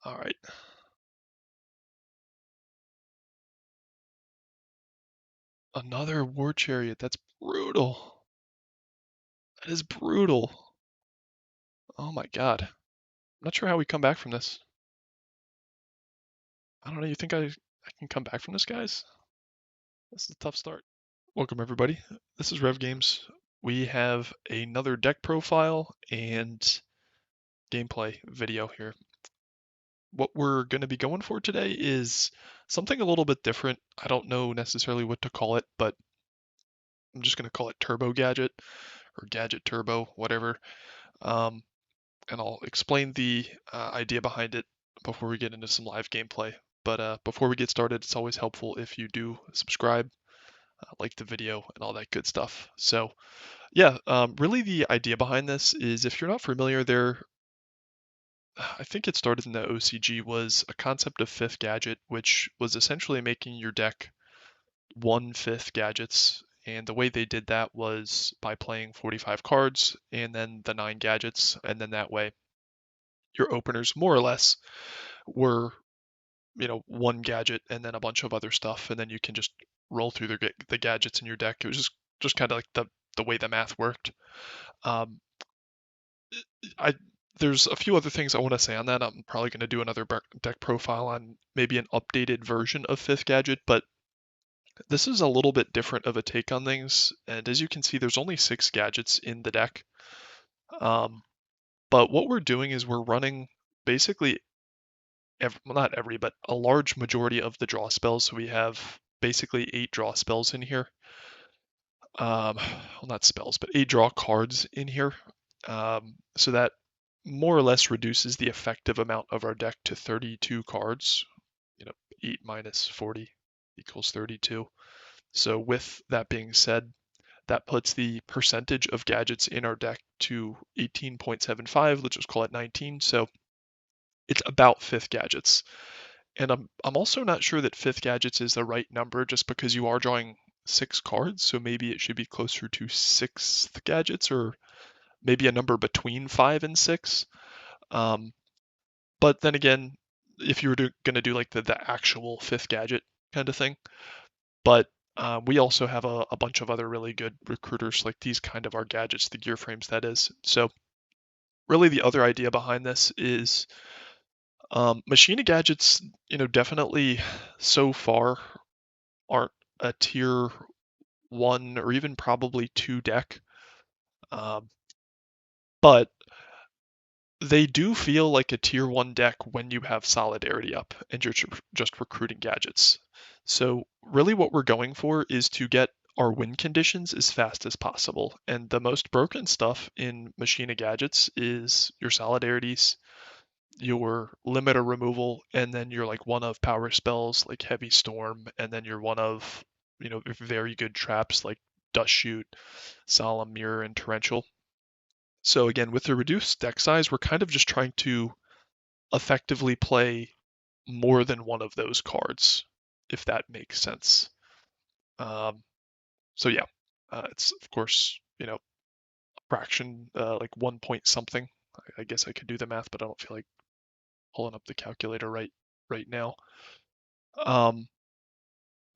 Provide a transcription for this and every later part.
All right. Another war chariot. That's brutal. That is brutal. Oh my god. I'm not sure how we come back from this. I don't know. You think I can come back from this, guys? This is a tough start. Welcome everybody. This is Rev Games. We have another deck profile and gameplay video here. What we're going to be going for today is something a little bit different. I don't know necessarily what to call it, but I'm just going to call it Turbo Gadget or Gadget Turbo, whatever. Um, and I'll explain the idea behind it before we get into some live gameplay. But before we get started, it's always helpful if you do subscribe, like the video, and all that good stuff. So, yeah, really the idea behind this is if you're not familiar, I think it started in the OCG, was a concept of fifth gadget, which was essentially making your deck 1/5 gadgets. And the way they did that was by playing 45 cards and then the 9 gadgets. And then that way, your openers more or less were, one gadget and then a bunch of other stuff. And then you can just roll through the gadgets in your deck. It was just kind of like the way the math worked. Um, I There's a few other things I want to say on that. I'm probably going to do another deck profile on maybe an updated version of Fifth Gadget, but this is a little bit different of a take on things. And as you can see, there's only 6 gadgets in the deck. But what we're doing is we're running basically well, not every, but a large majority of the draw spells. So we have basically 8 draw spells in here. Well, not spells, but 8 draw cards in here. So that more or less reduces the effective amount of our deck to 32 cards. 8 minus 40 equals 32. So with that being said, that puts the percentage of gadgets in our deck to 18.75, let's just call it 19. So it's about fifth gadgets. And I'm also not sure that fifth gadgets is the right number just because you are drawing 6 cards. So maybe it should be closer to sixth gadgets or maybe a number between 5 and 6. But then again, if you were going to do like the actual fifth gadget kind of thing, but we also have a bunch of other really good recruiters, like these kind of our gadgets, the gear frames, that is. So really the other idea behind this is Machina gadgets, definitely so far aren't a tier 1 or even probably 2 deck. Um, but they do feel like a tier 1 deck when you have Solidarity up and you're just recruiting gadgets. So really what we're going for is to get our win conditions as fast as possible. And the most broken stuff in Machina gadgets is your Solidarities, your limiter removal, and then your like one of power spells like Heavy Storm, and then your one of, very good traps like Dust Shoot, Solemn Mirror, and Torrential. So again, with the reduced deck size, we're kind of just trying to effectively play more than one of those cards, if that makes sense. Um, so yeah, it's of course, a fraction, like 1 point something. I guess I could do the math, but I don't feel like pulling up the calculator right now.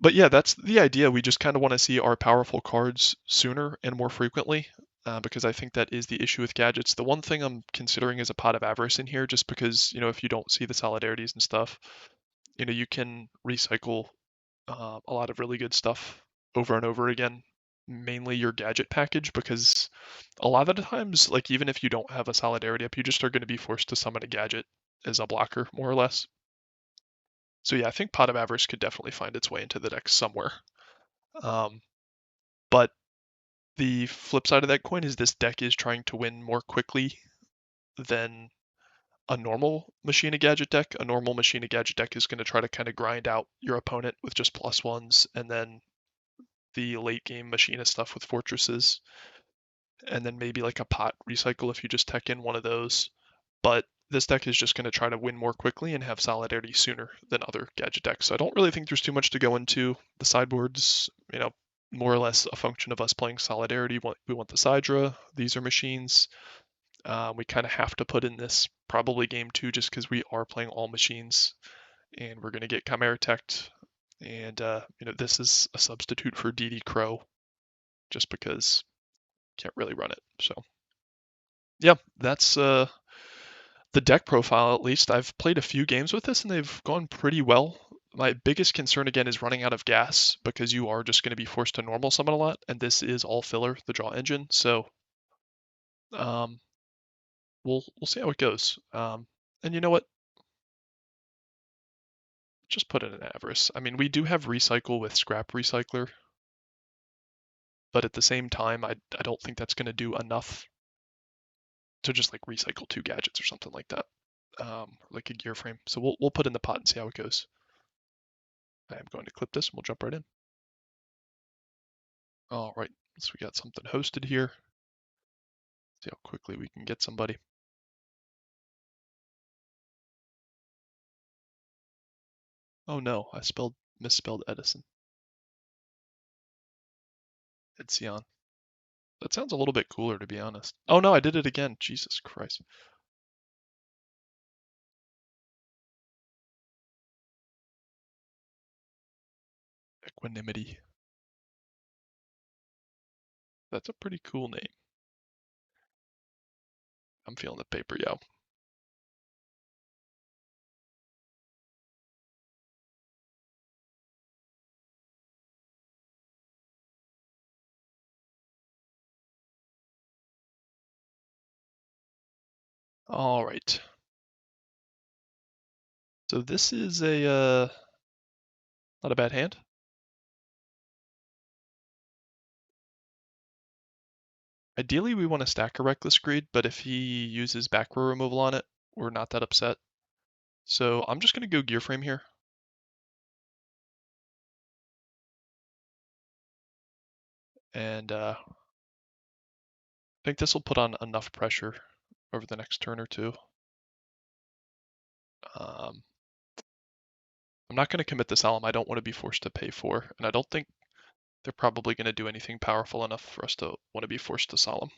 But yeah, that's the idea. We just kind of want to see our powerful cards sooner and more frequently, because I think that is the issue with gadgets. The one thing I'm considering is a Pot of Avarice in here, just because, if you don't see the solidarities and stuff, you can recycle a lot of really good stuff over and over again, mainly your gadget package, because a lot of the times, like even if you don't have a solidarity up, you just are going to be forced to summon a gadget as a blocker, more or less. So yeah, I think Pot of Avarice could definitely find its way into the deck somewhere. Um, but the flip side of that coin is this deck is trying to win more quickly than a normal Machina Gadget deck. A normal Machina Gadget deck is going to try to kind of grind out your opponent with just +1s, and then the late game Machina stuff with fortresses, and then maybe like a pot recycle if you just tech in one of those. But this deck is just going to try to win more quickly and have solidarity sooner than other gadget decks. So I don't really think there's too much to go into. The sideboards, more or less a function of us playing solidarity. We want the Sidra. These are machines. We kind of have to put in this probably game 2 just because we are playing all machines and we're going to get Chimera Teched. And, this is a substitute for DD Crow just because can't really run it. So, yeah, that's the deck profile at least. I've played a few games with this and they've gone pretty well. My biggest concern again is running out of gas because you are just going to be forced to normal summon a lot, and this is all filler, the draw engine. So um, we'll see how it goes. And you know what? Just put in an avarice. I mean, we do have recycle with scrap recycler, but at the same time, I don't think that's going to do enough to just like recycle 2 gadgets or something like that, like a gear frame. So we'll put in the pot and see how it goes. I am going to clip this and we'll jump right in. All right, so we got something hosted here. See how quickly we can get somebody. Oh no, I misspelled Edison. Edison. That sounds a little bit cooler, to be honest. Oh no, I did it again. Jesus Christ. Equanimity. That's a pretty cool name. I'm feeling the paper, yo. All right. So this is a not a bad hand. Ideally, we want to stack a Reckless Greed, but if he uses back row removal on it, we're not that upset. So I'm just going to go Gear Frame here. And I think this will put on enough pressure over the next turn or two. I'm not going to commit the Solemn. I don't want to be forced to pay 4, and I don't think they're probably going to do anything powerful enough for us to want to be forced to Solemn.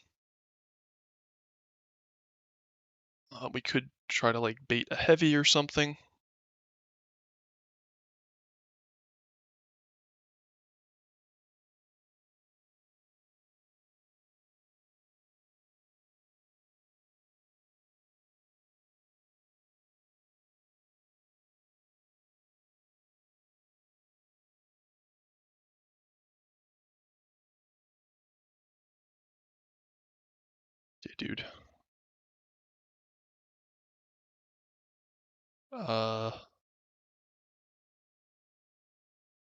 We could try to like bait a heavy or something. Yeah, dude. Uh,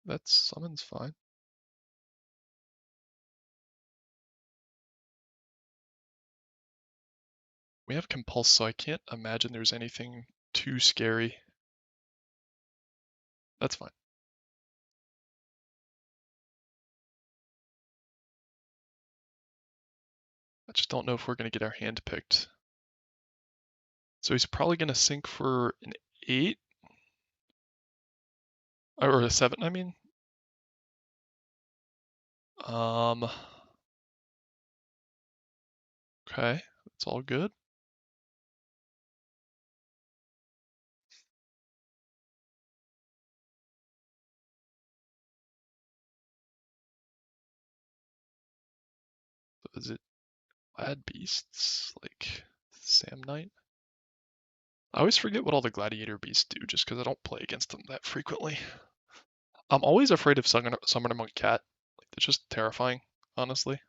that summon's fine. We have Compulse, so I can't imagine there's anything too scary. That's fine. I just don't know if we're going to get our hand picked. So he's probably going to sink for an 8. Or a 7, I mean. Um, okay, that's all good. So is it Glad Beasts? Like Sam Knight? I always forget what all the Gladiator Beasts do just because I don't play against them that frequently. I'm always afraid of Summoner Monk Cat. Like, it's just terrifying, honestly.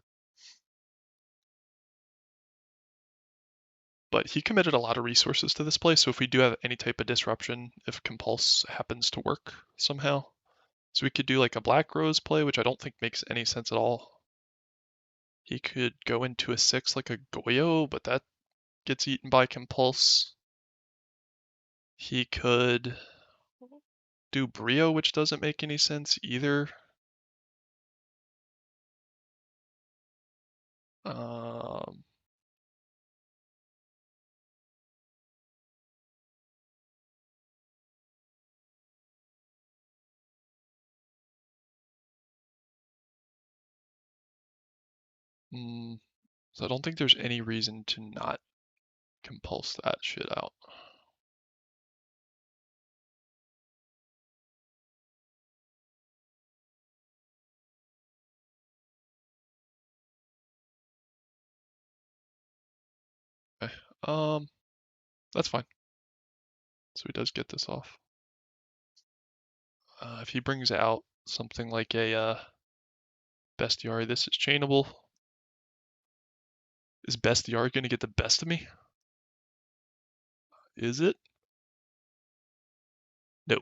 But he committed a lot of resources to this play, so if we do have any type of disruption, if Compulse happens to work somehow, so we could do like a Black Rose play, which I don't think makes any sense at all. He could go into a 6 like a Goyo, but that gets eaten by Compulse. He could do Brio, which doesn't make any sense either. Um, so I don't think there's any reason to not Can pulse that shit out. Okay. That's fine. So he does get this off. If he brings out something like a bestiary, this is chainable. Is bestiary going to get the best of me? Is it? No.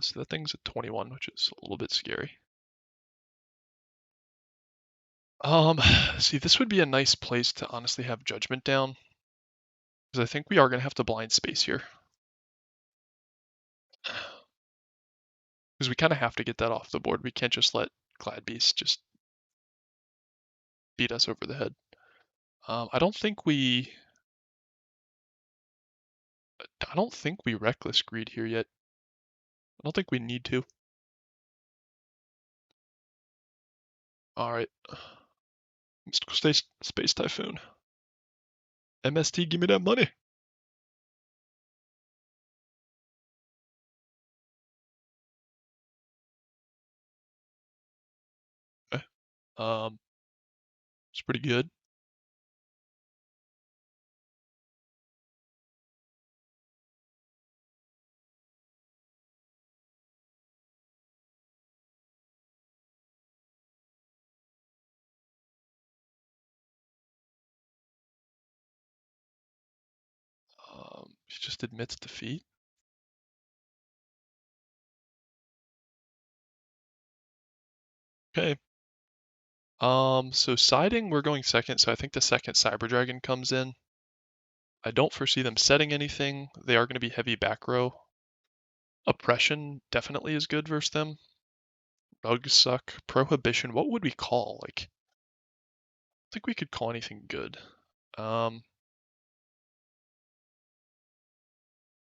So that thing's at 21, which is a little bit scary. See, this would be a nice place to honestly have judgment down, because I think we are going to have to blind space here. Because we kind of have to get that off the board. We can't just let Gladbeast just beat us over the head. I don't think we reckless greed here yet. I don't think we need to. All right. Mystical Space Typhoon. MST, give me that money. Okay. It's pretty good. He just admits defeat. Okay. So siding, we're going second, so I think the second Cyber Dragon comes in. I don't foresee them setting anything. They are going to be heavy back row. Oppression definitely is good versus them. Rugs suck. Prohibition, what would we call? Like, I think we could call anything good.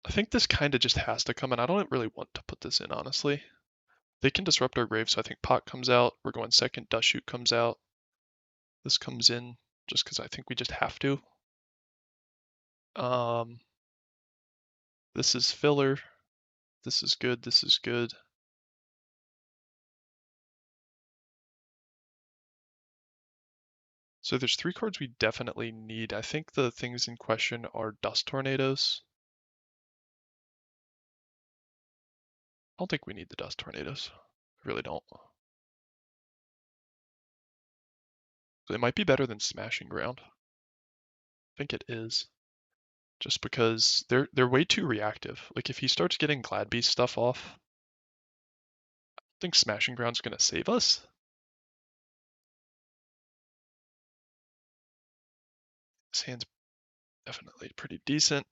I think this kind of just has to come in. I don't really want to put this in, honestly. They can disrupt our grave, so I think pot comes out. We're going second. Dust shoot comes out. This comes in just because I think we just have to. Um, this is filler. This is good. This is good. So there's 3 cards we definitely need. I think the things in question are dust tornadoes. I don't think we need the dust tornadoes. I really don't. It might be better than smashing ground. I think it is. Just because they're way too reactive. Like if he starts getting Gladbeast stuff off, I think smashing ground's gonna save us. This hand's definitely pretty decent.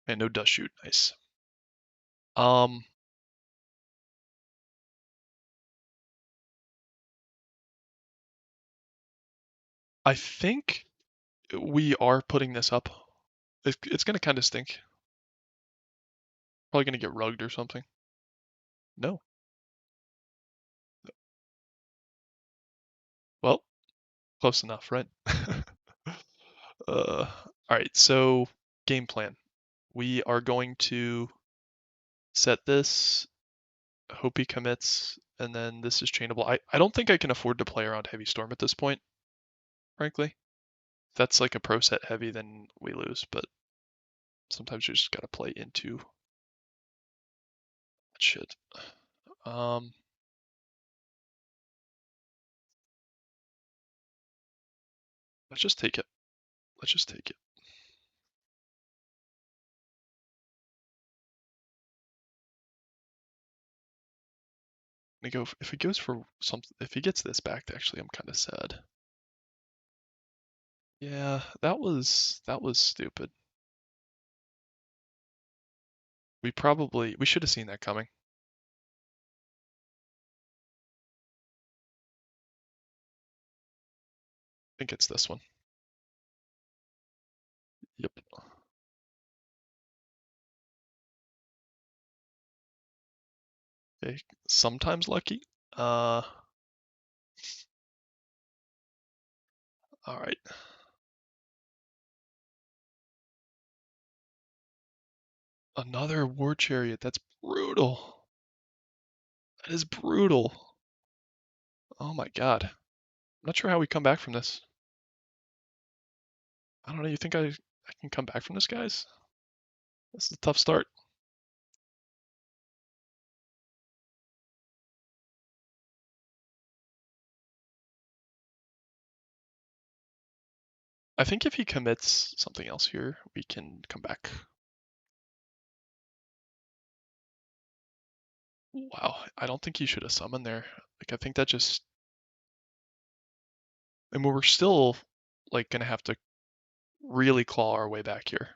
And no dust shoot, nice. Um, I think we are putting this up. It's gonna kind of stink. Probably gonna get rugged or something. No. Well, close enough, right? All right, so game plan. We are going to set this, hope he commits, and then this is chainable. I don't think I can afford to play around Heavy Storm at this point, frankly. If that's like a pro set heavy, then we lose, but sometimes you just gotta play into that shit. Um, let's just take it. Let's just take it. If he goes for something, if he gets this back, actually, I'm kind of sad. Yeah, that was stupid. We should have seen that coming. think it's this one. Yep. Okay, sometimes lucky. All right. Another war chariot. That's brutal. That is brutal. Oh my god. I'm not sure how we come back from this. I don't know. You think I can come back from this, guys? This is a tough start. I think if he commits something else here, we can come back. Wow, I don't think he should have summoned there. Like, I think that just, and we're still like gonna have to really claw our way back here.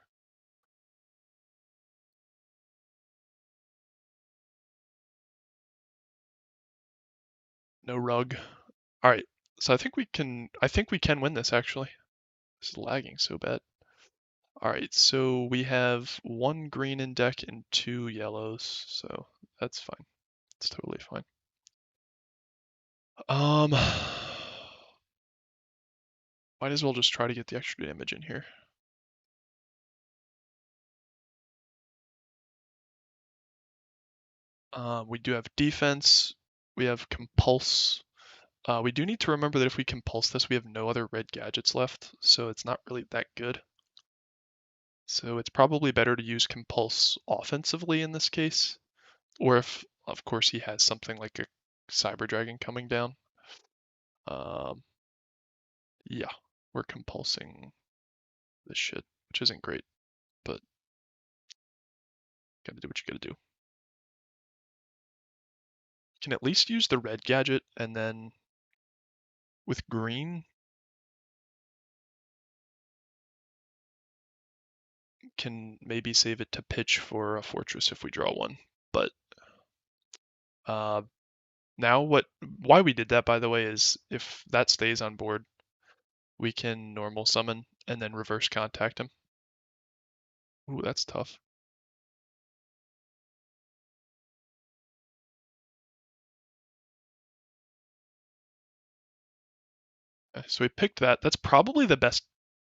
No rug. All right, so I think we can win this actually. This is lagging so bad. All right, so we have one green in deck and two yellows, so that's fine. It's totally fine. Might as well just try to get the extra damage in here. We do have defense. We have compulse. We do need to remember that if we compulse this, we have no other red gadgets left, so it's not really that good. So it's probably better to use compulse offensively in this case, or if, of course, he has something like a cyber dragon coming down. Um, yeah, we're compulsing this shit, which isn't great, but gotta do what you gotta do. You can at least use the red gadget, and then with green, can maybe save it to pitch for a fortress if we draw one. But uh, now why we did that, by the way, is if that stays on board, we can normal summon and then reverse contact him. Ooh, that's tough. Okay, so we picked that. That's probably the best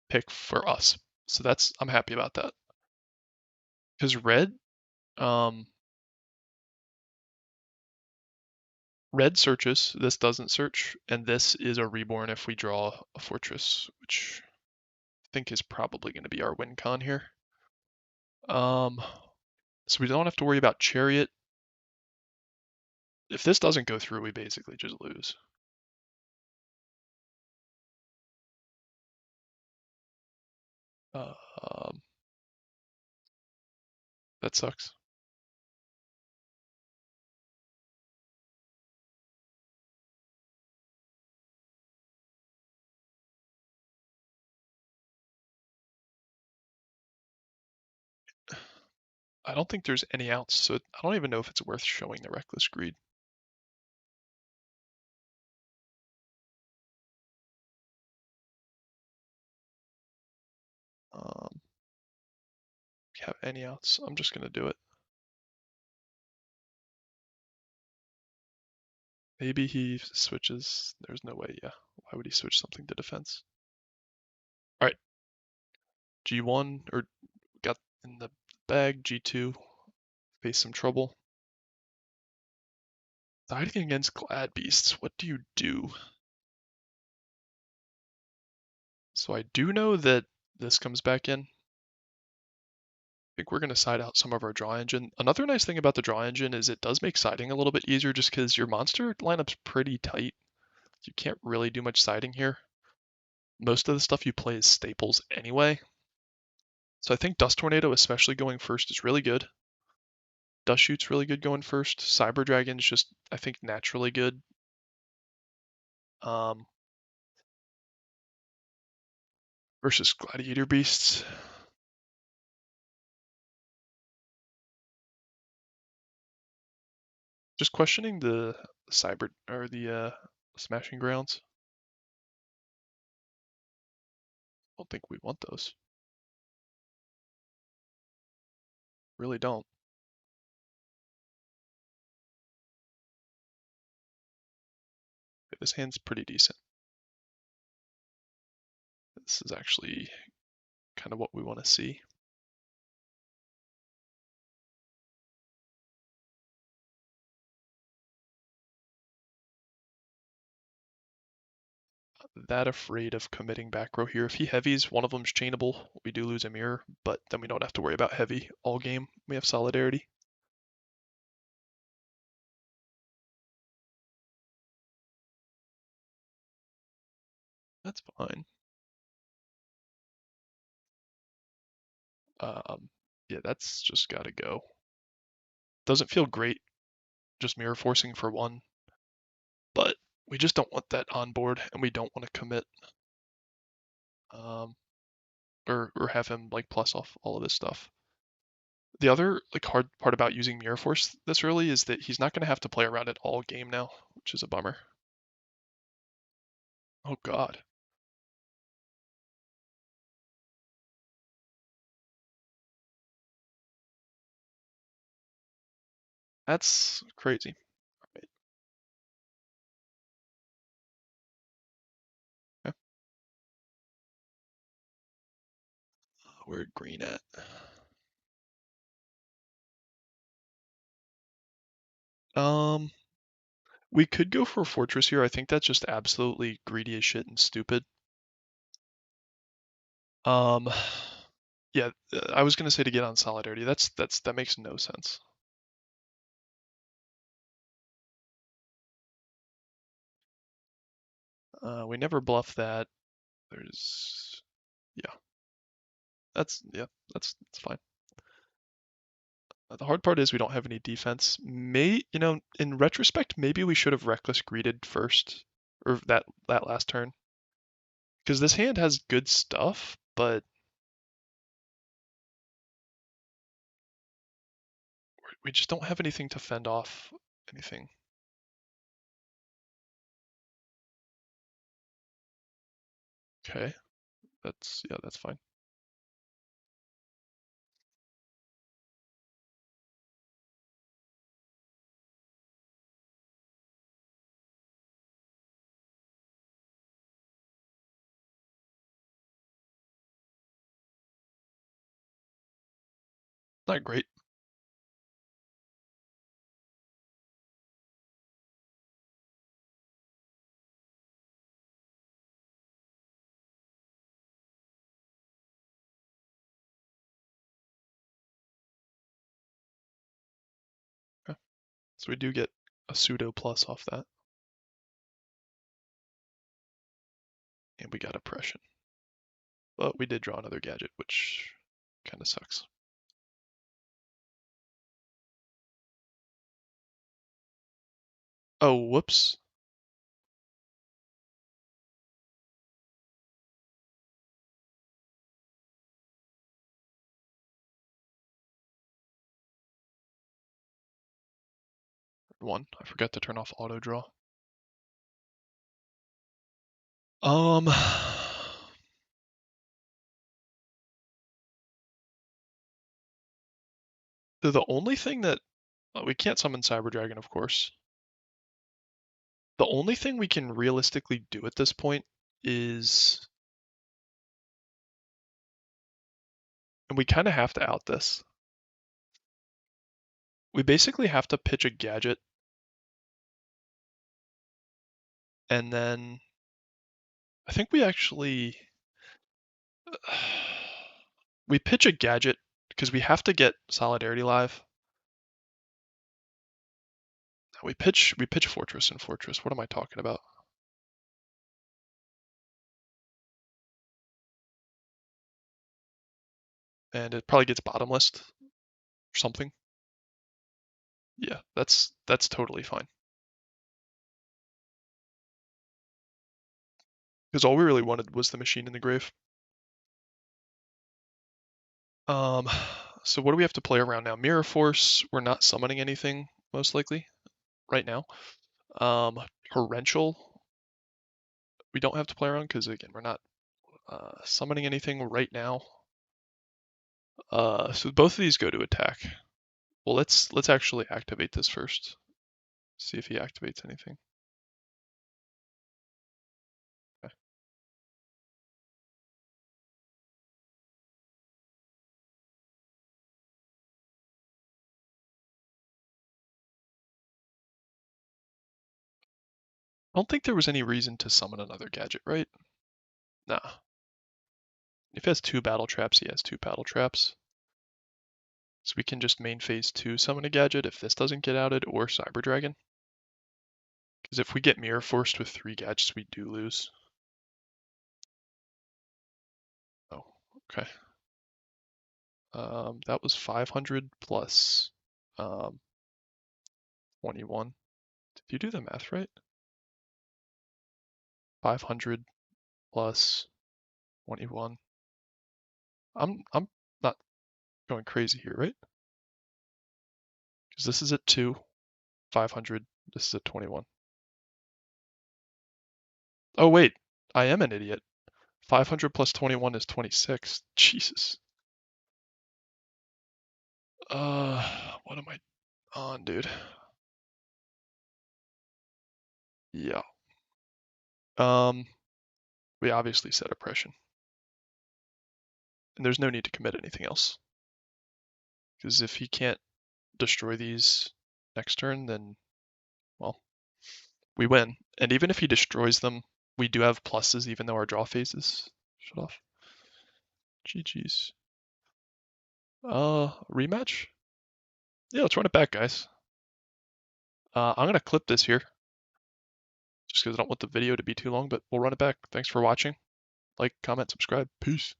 pick for us. So I'm happy about that. Because um, red searches, this doesn't search, and this is a reborn if we draw a fortress, which I think is probably going to be our win con here. Um, so we don't have to worry about chariot. If this doesn't go through, we basically just lose. Um, that sucks. I don't think there's any outs, so I don't even know if it's worth showing the reckless greed. If you have any outs, I'm just gonna do it. Maybe he switches. There's no way, yeah. Why would he switch something to defense? All right, G1 or got in the bag. G2 face some trouble. Siding against Glad Beasts. What do you do? So I do know that this comes back in. I think we're going to side out some of our draw engine. Another nice thing about the draw engine is it does make siding a little bit easier just because your monster lineup's pretty tight. You can't really do much siding here. Most of the stuff you play is staples anyway. So I think Dust Tornado, especially going first, is really good. Dust Shoot's really good going first. Cyber Dragon's just, I think, naturally good. Um, versus Gladiator Beasts. Just questioning the Cyber or the Smashing Grounds. don't think we want those. Really don't. This hand's pretty decent. This is actually kind of what we want to see. That afraid of committing back row here. If he heavies, one of them's chainable. We do lose a mirror, but then we don't have to worry about heavy all game. We have solidarity. That's fine. Yeah, that's just gotta go. Doesn't feel great just mirror forcing for one, but we just don't want that on board, and we don't want to commit. Or have him like plus off all of this stuff. The other like hard part about using Mirror Force this early is that he's not going to have to play around it all game now, which is a bummer. Oh god. That's crazy. Right. Okay. Where green at? Um, we could go for a fortress here. I think that's just absolutely greedy as shit and stupid. Um, yeah, I was gonna say to get on solidarity. That makes no sense. We never bluff that. There's, yeah, that's fine. The hard part is we don't have any defense. In retrospect, maybe we should have reckless greeted first, or that last turn, because this hand has good stuff, but we just don't have anything to fend off anything. Okay, that's fine. Not great. Okay. So we do get a pseudo plus off that, and we got oppression. But we did draw another gadget, which kind of sucks. Oh, whoops. One. I forgot to turn off auto draw. Um, the only thing that we can't summon Cyber Dragon, of course. The only thing we can realistically do at this point is, and we kind of have to out this. We basically have to pitch a gadget, and then I think we actually we pitch a gadget because we have to get Solidarity live. We pitch Fortress and Fortress. What am I talking about? And it probably gets bottomless or something. Yeah, that's totally fine. Because all we really wanted was the machine in the grave. Um, so what do we have to play around now? Mirror Force, we're not summoning anything, most likely, right now. Torrential, we don't have to play around because again, we're not summoning anything right now. So both of these go to attack. Well, let's actually activate this first. See if he activates anything. Okay. I don't think there was any reason to summon another gadget, right? Nah. If he has 2 battle traps, he has 2 battle traps. So we can just main phase 2 summon a gadget if this doesn't get outed, or Cyber Dragon. Because if we get mirror forced with 3 gadgets, we do lose. Oh, okay. That was 500 plus 21. Did you do the math right? 500 plus 21. I'm not going crazy here, right? Because this is at 2, 500. This is at 21. Oh wait, I am an idiot. 500 plus 21 is 26. Jesus. What am I on, dude? Yeah. We obviously set oppression. And there's no need to commit anything else. Because if he can't destroy these next turn, then, well, we win. And even if he destroys them, we do have pluses even though our draw phase is shut off. GG's. Rematch? Yeah, let's run it back, guys. I'm gonna clip this here. Just because I don't want the video to be too long, but we'll run it back. Thanks for watching. Like, comment, subscribe. Peace.